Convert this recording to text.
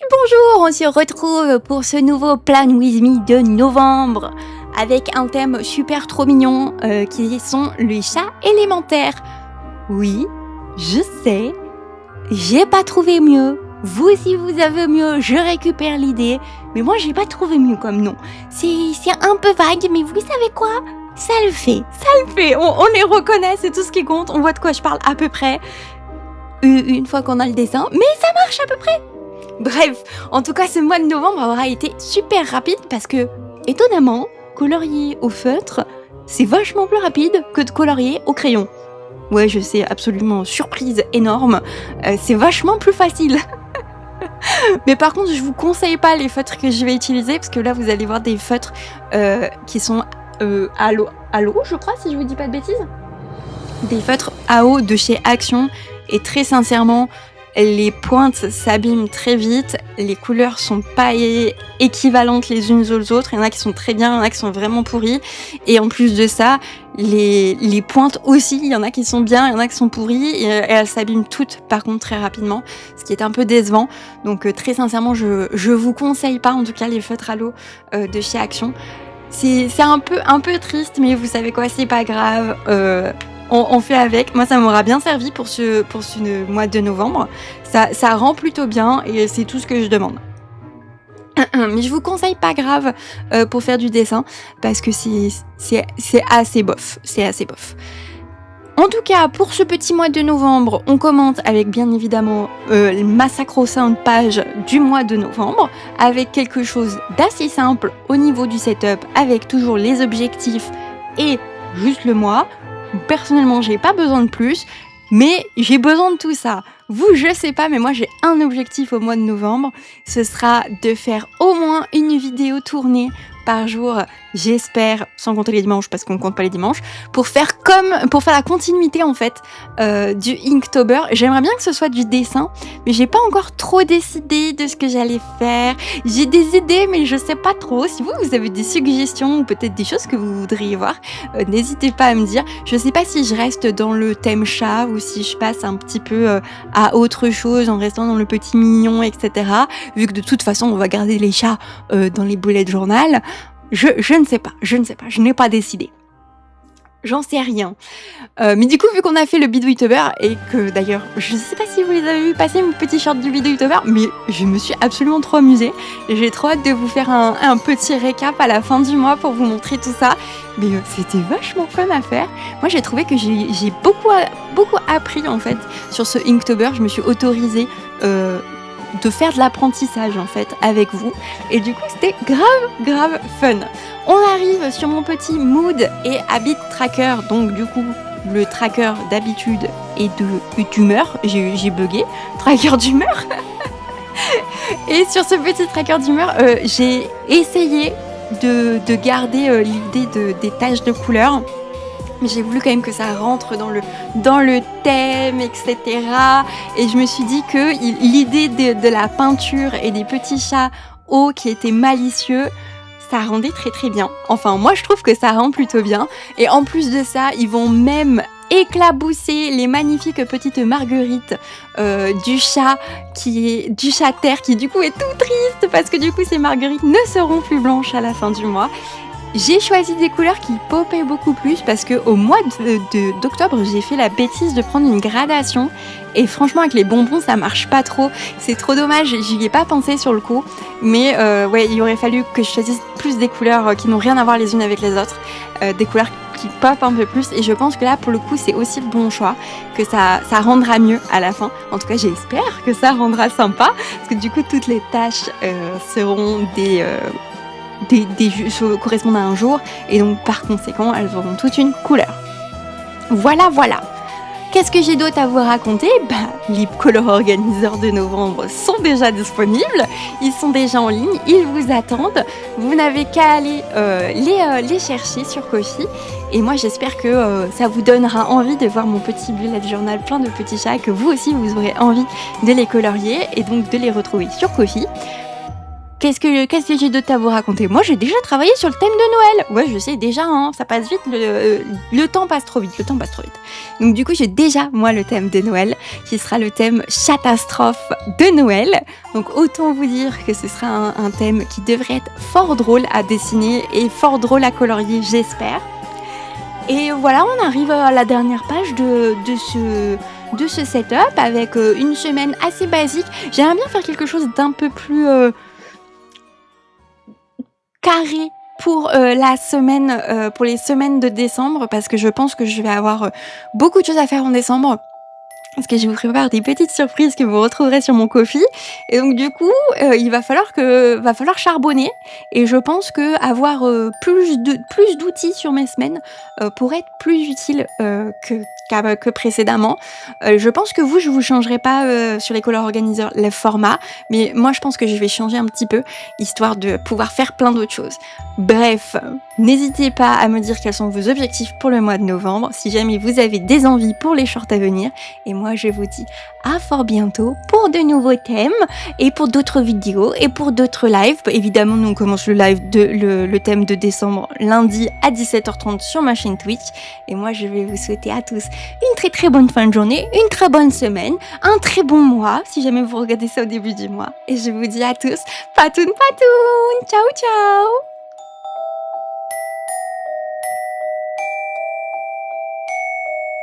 Bonjour, on se retrouve pour ce nouveau Plan With Me de novembre avec un thème super trop mignon qui sont les chats élémentaires. Oui, je sais, j'ai pas trouvé mieux. Vous, si vous avez mieux, je récupère l'idée. Mais moi, j'ai pas trouvé mieux comme nom. C'est un peu vague, mais vous savez quoi ? Ça le fait. On les reconnaît, c'est tout ce qui compte. On voit de quoi je parle à peu près. Une fois qu'on a le dessin, mais ça marche à peu près. Bref, en tout cas, ce mois de novembre aura été super rapide parce que, étonnamment, colorier au feutre, c'est vachement plus rapide que de colorier au crayon. Ouais, je sais, absolument, surprise énorme, c'est vachement plus facile. Mais par contre, je vous conseille pas les feutres que je vais utiliser parce que là, vous allez voir des feutres qui sont à l'eau, je crois, si je vous dis pas de bêtises. Des feutres à eau de chez Action et très sincèrement, les pointes s'abîment très vite, les couleurs sont pas équivalentes les unes aux autres, il y en a qui sont très bien, il y en a qui sont vraiment pourries, et en plus de ça, les pointes aussi, il y en a qui sont bien, il y en a qui sont pourries, et elles s'abîment toutes par contre très rapidement, ce qui est un peu décevant, donc très sincèrement je vous conseille pas en tout cas les feutres à l'eau de chez Action. C'est un peu triste, mais vous savez quoi, c'est pas grave, on fait avec. Moi, ça m'aura bien servi pour ce mois de novembre. Ça rend plutôt bien et c'est tout ce que je demande. Mais je vous conseille pas grave pour faire du dessin parce que c'est assez bof. C'est assez bof. En tout cas, pour ce petit mois de novembre, on commente avec bien évidemment ma sacro-sainte page du mois de novembre, avec quelque chose d'assez simple au niveau du setup, avec toujours les objectifs et juste le mois. Personnellement, j'ai pas besoin de plus, mais j'ai besoin de tout ça. Vous, je sais pas, mais moi j'ai un objectif au mois de novembre, ce sera de faire au moins une vidéo tournée par jour, j'espère, sans compter les dimanches parce qu'on compte pas les dimanches, pour faire la continuité en fait du Inktober. J'aimerais bien que ce soit du dessin, mais j'ai pas encore trop décidé de ce que j'allais faire. J'ai des idées, mais je sais pas trop. Si vous avez des suggestions ou peut-être des choses que vous voudriez voir, n'hésitez pas à me dire. Je sais pas si je reste dans le thème chat ou si je passe un petit peu à autre chose en restant dans le petit mignon, etc. Vu que de toute façon, on va garder les chats dans les bullet journal. Je ne sais pas, je n'ai pas décidé. J'en sais rien. Mais du coup, vu qu'on a fait le Bidouilltober, et que d'ailleurs, je ne sais pas si vous les avez vu passer mon petit short du Bidouilltober, mais je me suis absolument trop amusée. J'ai trop hâte de vous faire un petit récap à la fin du mois pour vous montrer tout ça. Mais c'était vachement fun à faire. Moi, j'ai trouvé que j'ai beaucoup appris en fait sur ce Inktober. Je me suis autorisée de faire de l'apprentissage en fait avec vous et du coup c'était grave fun. On arrive sur mon petit mood et habit tracker, donc du coup le tracker d'habitude et d'humeur, j'ai bugué, tracker d'humeur. Et sur ce petit tracker d'humeur, j'ai essayé de garder l'idée des taches de couleur. Mais j'ai voulu quand même que ça rentre dans le thème, etc. Et je me suis dit que l'idée de la peinture et des petits chats hauts qui étaient malicieux, ça rendait très bien. Enfin, moi je trouve que ça rend plutôt bien. Et en plus de ça, ils vont même éclabousser les magnifiques petites marguerites du chat terre qui du coup est tout triste parce que du coup ces marguerites ne seront plus blanches à la fin du mois. J'ai choisi des couleurs qui popaient beaucoup plus parce que au mois d'octobre, j'ai fait la bêtise de prendre une gradation et franchement avec les bonbons ça marche pas trop. C'est trop dommage, j'y ai pas pensé sur le coup. Mais ouais, il aurait fallu que je choisisse plus des couleurs qui n'ont rien à voir les unes avec les autres, des couleurs qui popent un peu plus. Et je pense que là pour le coup c'est aussi le bon choix, que ça rendra mieux à la fin. En tout cas j'espère que ça rendra sympa parce que du coup toutes les tâches seront correspondent à un jour et donc par conséquent elles auront toute une couleur. Voilà. Qu'est-ce que j'ai d'autre à vous raconter ? Les color organiseurs de novembre sont déjà disponibles, ils sont déjà en ligne, ils vous attendent. Vous n'avez qu'à aller les chercher sur Ko-fi. Et moi j'espère que ça vous donnera envie de voir mon petit bullet journal plein de petits chats, que vous aussi vous aurez envie de les colorier et donc de les retrouver sur Ko-fi. Qu'est-ce que j'ai d'autre à vous raconter? Moi, j'ai déjà travaillé sur le thème de Noël. Ouais, je sais déjà, hein, ça passe vite, le temps passe trop vite, Donc du coup, j'ai déjà, moi, le thème de Noël, qui sera le thème catastrophe de Noël. Donc autant vous dire que ce sera un thème qui devrait être fort drôle à dessiner et fort drôle à colorier, j'espère. Et voilà, on arrive à la dernière page de ce setup avec une semaine assez basique. J'aimerais bien faire quelque chose d'un peu plus carré pour la semaine, pour les semaines de décembre, parce que je pense que je vais avoir beaucoup de choses à faire en décembre. Parce que je vous prépare des petites surprises que vous retrouverez sur mon Ko-fi. Et donc du coup, il va falloir charbonner. Et je pense que avoir plus d'outils sur mes semaines pourrait être plus utile que précédemment. Je pense que je vous changerai pas sur les Color Organizer les formats, mais moi je pense que je vais changer un petit peu, histoire de pouvoir faire plein d'autres choses. Bref, n'hésitez pas à me dire quels sont vos objectifs pour le mois de novembre, si jamais vous avez des envies pour les shorts à venir. Et moi je vous dis à fort bientôt pour de nouveaux thèmes et pour d'autres vidéos et pour d'autres lives. Évidemment, nous on commence le thème de décembre lundi à 17h30 sur ma chaîne Twitch. Et moi je vais vous souhaiter à tous une très très bonne fin de journée, une très bonne semaine, un très bon mois si jamais vous regardez ça au début du mois. Et je vous dis à tous, patoun patoun, ciao ciao.